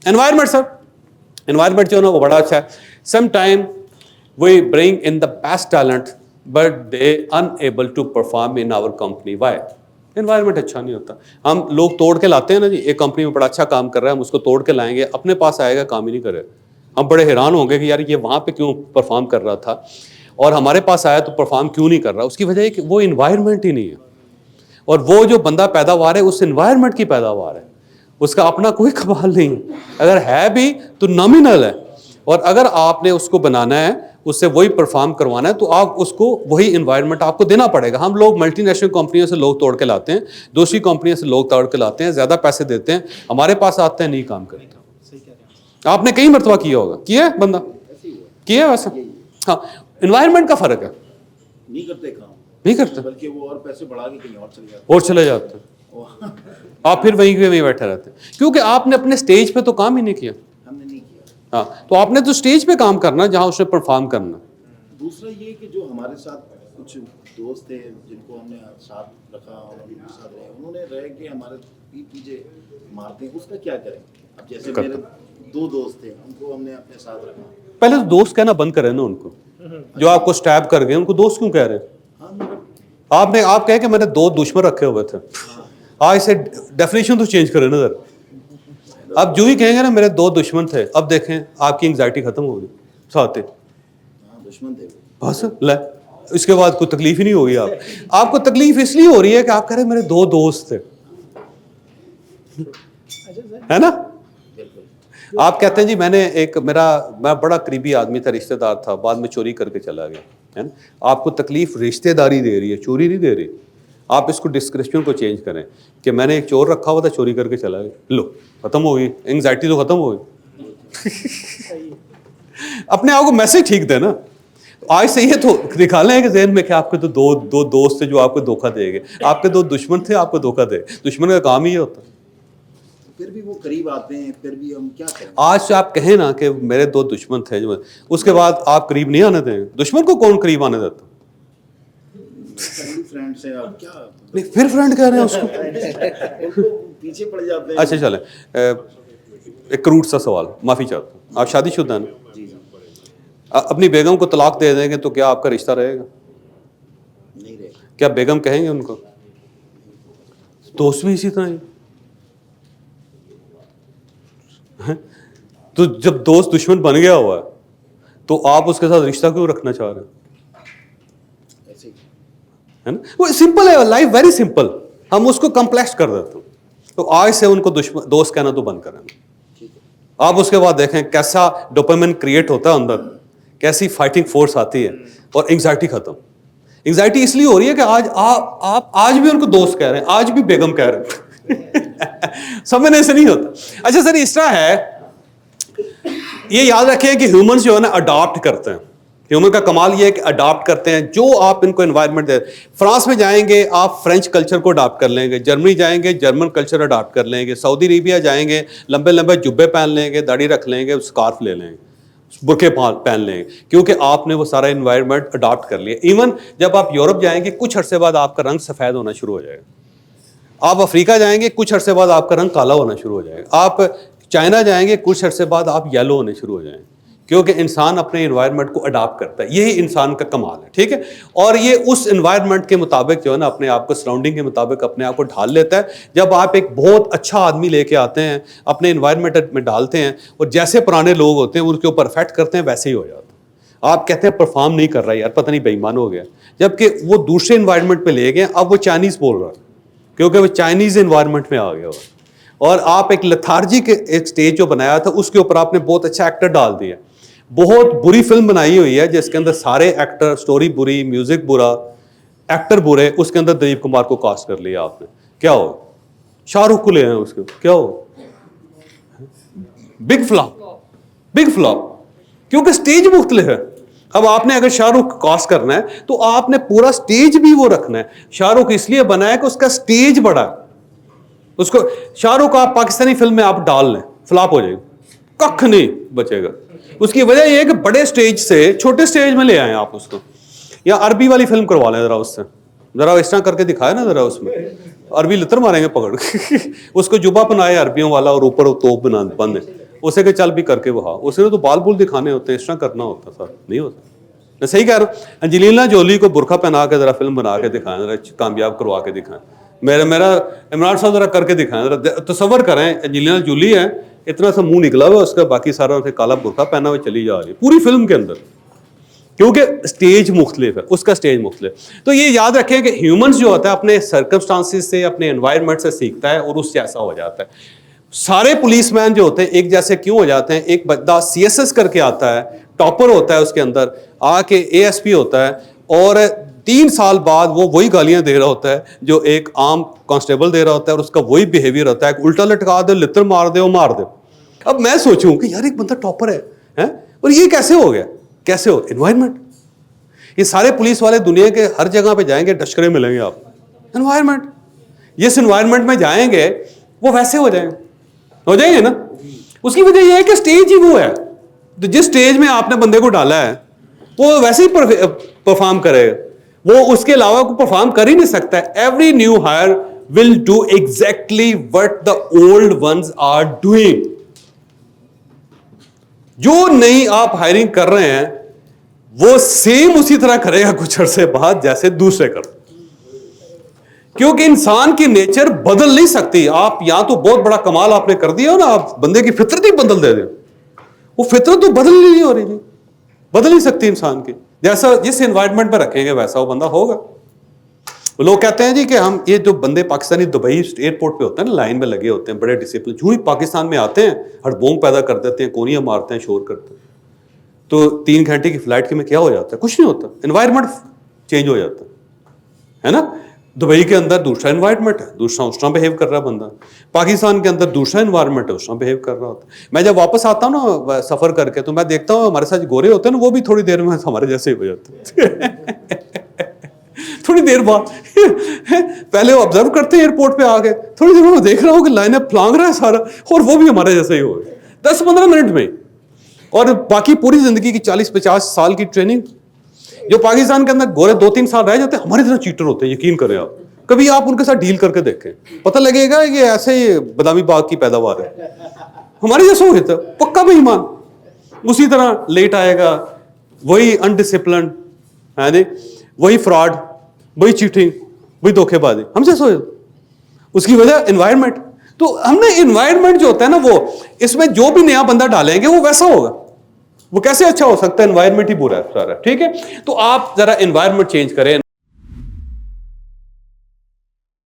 Environment sir, environment जो है ना वो बड़ा अच्छा है। Some time we bring in the best talent but they unable to perform in our company. Why? Environment अच्छा नहीं होता। हम लोग तोड़ के लाते हैं ना जी, एक कंपनी में बड़ा अच्छा काम कर रहा है, हम उसको तोड़ के लाएंगे, अपने पास आएगा काम ही नहीं करे, हम बड़े हैरान होंगे कि यार ये वहाँ पे क्यों परफॉर्म कर रहा था और हमारे पास आया तो परफॉर्म क्यों नहीं कर रहा। उसकी वजह है कि वो इन्वायरमेंट ही नहीं है, और वो जो बंदा पैदावार है उस इन्वायरमेंट की पैदावार है, उसका अपना कोई कमाल नहीं है। अगर है भी तो नॉमिनल है, और अगर आपने उसको बनाना है, उससे वही परफॉर्म करवाना है, तो आप उसको वही इन्वायरमेंट आपको देना पड़ेगा। हम लोग मल्टीनेशनल कंपनियों से लोग तोड़ के लाते हैं, दूसरी कंपनियों से लोग तोड़ के लाते हैं, ज़्यादा पैसे देते हैं, हमारे पास आते हैं, नहीं काम करते। आपने कई मरतबा किया होगा, किया है बंदा, किया है वैसा। हाँ, इन्वायरमेंट का फर्क है, नहीं करते काम, नहीं करते, बल्कि वो और पैसे बढ़ा के कहीं और चले जाते हैं। आप फिर वहीं के वहीं बैठे रहते हैं, क्योंकि आपने अपने स्टेज पे तो काम ही नहीं किया। हमने नहीं किया। हाँ, तो आपने तो स्टेज पे काम करना जहां उसने परफॉर्म करना। दूसरा ये कि जो हमारे साथ कुछ दोस्त थे जिनको हमने साथ रखा और उनके साथ रहे, उन्होंने रह के हमारे पीठ पीछे मारते हैं, उसका क्या करें? अब जैसे मेरे 2 दोस्त थे, उनको हमने अपने साथ रखा। पहले तो दोस्त कहना बंद करें ना उनको, जो आपको स्टैब कर गए उनको दोस्त क्यों कह रहे हैं? आप कहे कि मैंने 2 दुश्मन रखे हुए थे, आज से डेफिनेशन तो चेंज करें ना सर। अब जो ही कहेंगे ना मेरे 2 दुश्मन थे, अब देखें आपकी एंग्जाइटी खत्म होगी साथ ही। दुश्मन थे बस ले, इसके बाद कोई तकलीफ ही नहीं होगी। आपको तकलीफ इसलिए हो रही है कि आप कह रहे मेरे 2 दोस्त थे, है ना। आप कहते हैं जी मैं बड़ा करीबी आदमी था, रिश्तेदार था, बाद में चोरी करके चला गया, है ना। आपको तकलीफ रिश्तेदारी दे रही है, चोरी नहीं दे रही। आप इसको डिस्क्रिप्शन को चेंज करें कि मैंने एक चोर रखा हुआ था, चोरी करके चला गया, लो खत्म हो गई, एंग्जाइटी तो खत्म हो गई। अपने आप को मैसेज ठीक देना। आज से ये तो निकालें कि ज़हन में कि आपके तो दो दोस्त थे जो आपको धोखा देंगे, आपके 2 दुश्मन थे आपको धोखा दे। दुश्मन का काम ही होता है। फिर भी वो करीब आते हैं, फिर भी हम क्या करें? आज से आप कहें ना कि मेरे 2 दुश्मन थे, उसके बाद आप करीब नहीं आने देंगे। दुश्मन को कौन करीब आने देता? फ्रेंड्स हैं, अब क्या नहीं, फिर फ्रेंड कह रहे हैं उसको। उनको पीछे पड़ जाते हैं। अच्छा चलें, एक क्रूड सा सवाल, माफ़ी चाहता हूँ, आप शादीशुदा हैं? जी अपनी बेगम को तलाक दे देंगे तो क्या आपका रिश्ता रहेगा? नहीं रहेगा। क्या बेगम कहेंगे उनको? दोस्त भी इसी तरह ही। तो जब दोस्त दुश्मन बन गया हुआ है तो आप उसके साथ रिश्ता क्यों रखना चाह रहे हैं? ऐसे ही है ना, वो सिंपल है, लाइफ वेरी सिंपल, हम उसको कॉम्प्लेक्स कर देते हैं। तो आज से उनको दोस्त कहना तो बंद करें। आप उसके बाद देखें कैसा डोपामिन क्रिएट होता है अंदर, कैसी फाइटिंग फोर्स आती है, और एंग्जाइटी खत्म। एंग्जाइटी इसलिए हो रही है कि आप आज भी उनको दोस्त कह रहे हैं, आज भी बेगम कह रहे हैं। समझने से नहीं होता। अच्छा सर, इस तरह है, ये याद रखें कि ह्यूमंस जो है ना अडॉप्ट करते हैं। ह्यूमन का कमाल ये है कि अडॉप्ट करते हैं जो आप इनको एनवायरनमेंट दे। फ्रांस में जाएंगे आप फ्रेंच कल्चर को अडॉप्ट कर लेंगे, जर्मनी जाएंगे जर्मन कल्चर अडॉप्ट कर लेंगे, सऊदी अरेबिया जाएंगे लंबे लंबे जुब्बे पहन लेंगे, दाढ़ी रख लेंगे, स्कार्फ ले लेंगे, बुरके पहन लेंगे, क्योंकि आपने वो सारा एनवायरनमेंट अडॉप्ट कर लिया। इवन जब आप यूरोप जाएंगे कुछ अरसे बाद आपका रंग सफ़ेद होना शुरू हो जाएगा। आप अफ्रीका जाएंगे कुछ अरसे बाद आपका रंग काला होना शुरू हो जाएगा। आप चाइना जाएंगे कुछ अरसे बाद आप येलो होने शुरू हो जाएंगे, क्योंकि इंसान अपने एनवायरनमेंट को अडॉप्ट करता है। यही इंसान का कमाल है, ठीक है। और ये उस एनवायरनमेंट के मुताबिक जो है ना अपने आप को, सराउंडिंग के मुताबिक अपने आप को ढाल लेता है। जब आप एक बहुत अच्छा आदमी लेके आते हैं, अपने एनवायरनमेंट में डालते हैं, और जैसे पुराने लोग होते हैं उनके ऊपर इफेक्ट करते हैं, वैसे ही हो जाता है। आप कहते हैं परफॉर्म नहीं कर रहा यार, पता नहीं बेईमान हो गया, जबकि वो दूसरे एनवायरनमेंट पे ले गए, अब वो चाइनीज़ बोल रहा है क्योंकि वो चाइनीज़ एनवायरनमेंट में आ गया हुआ। और आप एक लथार्जी के एक स्टेज जो बनाया था उसके ऊपर आपने बहुत अच्छा एक्टर डाल दिया। बहुत बुरी फिल्म बनाई हुई है जिसके अंदर सारे एक्टर, स्टोरी बुरी, म्यूजिक बुरा, एक्टर बुरे, उसके अंदर दिलीप कुमार को कास्ट कर लिया आपने। क्या हो, शाहरुख को ले आए उसके, क्या हो, बिग फ्लॉप, बिग फ्लॉप, क्योंकि स्टेज मुख्तलिफ है। अब आपने अगर शाहरुख कास्ट करना है तो आपने पूरा स्टेज भी वो रखना है। शाहरुख इसलिए बना है कि उसका स्टेज बड़ा है। उसको शाहरुख आप पाकिस्तानी फिल्म में आप डाल लें, फ्लॉप हो जाएगा, कख नहीं बचेगा। उसकी वजह यह है कि बड़े स्टेज से छोटे स्टेज में ले आए आप उसको, या अरबी वाली फिल्म करवा लें जरा उससे, जरा इस तरह करके दिखाए ना, जरा उसमें अरबी लतर मारेंगे पकड़ के। उसको जुबा बनाए अरबियों वाला और ऊपर तोप बना बंद है, उसे के चल भी करके वहा, उसे तो बाल बुल दिखाने होते हैं, इस तरह करना होता सर, नहीं होता। मैं सही कह रहा हूँ। अंजलिना जोली को बुरखा पहना के जरा फिल्म बना के दिखाएं, जरा कामयाब करवा के दिखाएं। मेरा इमरान साहब जरा करके दिखाएं, जरा तसव्वुर करें, अंजलिना जोली है, इतना सा मुंह निकला हुआ उसका, बाकी सारा उसे काला बुरखा पहना हुआ चली जा रही है पूरी फिल्म के अंदर, क्योंकि स्टेज मुख्तलिफ है, उसका स्टेज मुख्तलिफ। तो ये याद रखें कि ह्यूमंस जो होता है अपने सर्कमस्टांसिस से, अपने एनवायरनमेंट से सीखता है और उससे ऐसा हो जाता है। सारे पुलिसमैन जो होते हैं एक जैसे क्यों हो जाते हैं? एक बंदा CSS करके आता है, टॉपर होता है, उसके अंदर आके ASP होता है, और 3 साल बाद वो वही गालियां दे रहा होता है जो एक आम कांस्टेबल दे रहा होता है, और उसका वही बिहेवियर होता है, उल्टा लटका दो, लित्र मार दो, मार दो। अब मैं सोचूं कि यार एक बंदा टॉपर है और ये कैसे हो गया? कैसे हो? एनवायरमेंट। ये सारे पुलिस वाले दुनिया के हर जगह पे जाएंगे, डशकरे मिलेंगे आप, एनवायरमेंट। जिस एनवायरमेंट में जाएंगे वो वैसे हो जाएंगे ना। उसकी वजह यह है कि स्टेज ही वो है, तो जिस स्टेज में आपने बंदे को डाला है वो वैसे ही परफॉर्म करेगा, वो उसके अलावा को परफॉर्म कर ही नहीं सकता। Every new hire will do exactly what the old ones are doing. जो नई आप हायरिंग कर रहे हैं वो सेम उसी तरह करेगा कुछ अरसे बाद जैसे दूसरे कर, क्योंकि इंसान की नेचर बदल नहीं सकती। आप यहां तो बहुत बड़ा कमाल आपने कर दिया ना, आप बंदे की फितरत ही बदल दे रहे हो, वो फितरत तो बदल ही नहीं हो रही, बदल नहीं सकती इंसान की। जैसा जिस एनवायरनमेंट में रखेंगे वैसा वो बंदा होगा। लोग कहते हैं जी कि हम ये जो बंदे पाकिस्तानी दुबई एयरपोर्ट पे होते हैं ना, लाइन में लगे होते हैं, बड़े डिसिप्लिन, झूठी पाकिस्तान में आते हैं, हड़बोंग पैदा कर देते हैं, कोनियां मारते हैं, शोर करते हैं, तो 3 घंटे की फ्लाइट के में क्या हो जाता है? कुछ नहीं होता, एनवायरनमेंट चेंज हो जाता है ना। दुबई के अंदर दूसरा एनवायरनमेंट है, दूसरा उस तरह बिहेव कर रहा है बंदा, पाकिस्तान के अंदर दूसरा एनवायरनमेंट है, उस तरह बिहेव कर रहा होता है। मैं जब वापस आता हूँ ना सफर करके, तो मैं देखता हूँ हमारे साथ गोरे होते हैं ना, वो भी थोड़ी देर में हमारे जैसे ही हो जाते हैं थोड़ी देर बाद पहले वो ऑब्जर्व करते हैं एयरपोर्ट पे आके, थोड़ी देर में मैं देख रहा हूँ कि लाइन में फलांग रहा है सारा, और वो भी हमारे जैसे ही हो गए 10-15 मिनट में। और बाकी पूरी जिंदगी की 40-50 साल की ट्रेनिंग, जो पाकिस्तान के अंदर गोरे 2-3 साल रह जाते हैं, हमारी तरह चीटर होते हैं, यकीन करें आप। कभी आप उनके साथ डील करके देखें, पता लगेगा ये ऐसे ही बादामी बाग की पैदावार है, हमारे जैसे हो गया पक्का बेईमान। उसी तरह लेट आएगा, वही अनडिसिप्लिन है जी, वही फ्रॉड, वही चीटिंग, वही धोखेबाजी, हम जैसे हो। उसकी वजह एनवायरनमेंट। तो हमने एनवायरनमेंट जो होता है ना, वो इसमें जो भी नया बंदा डालेंगे वो वैसा होगा। वो कैसे अच्छा हो सकता है? एनवायरनमेंट ही बुरा है सारा, ठीक है। तो आप जरा एनवायरनमेंट चेंज करें।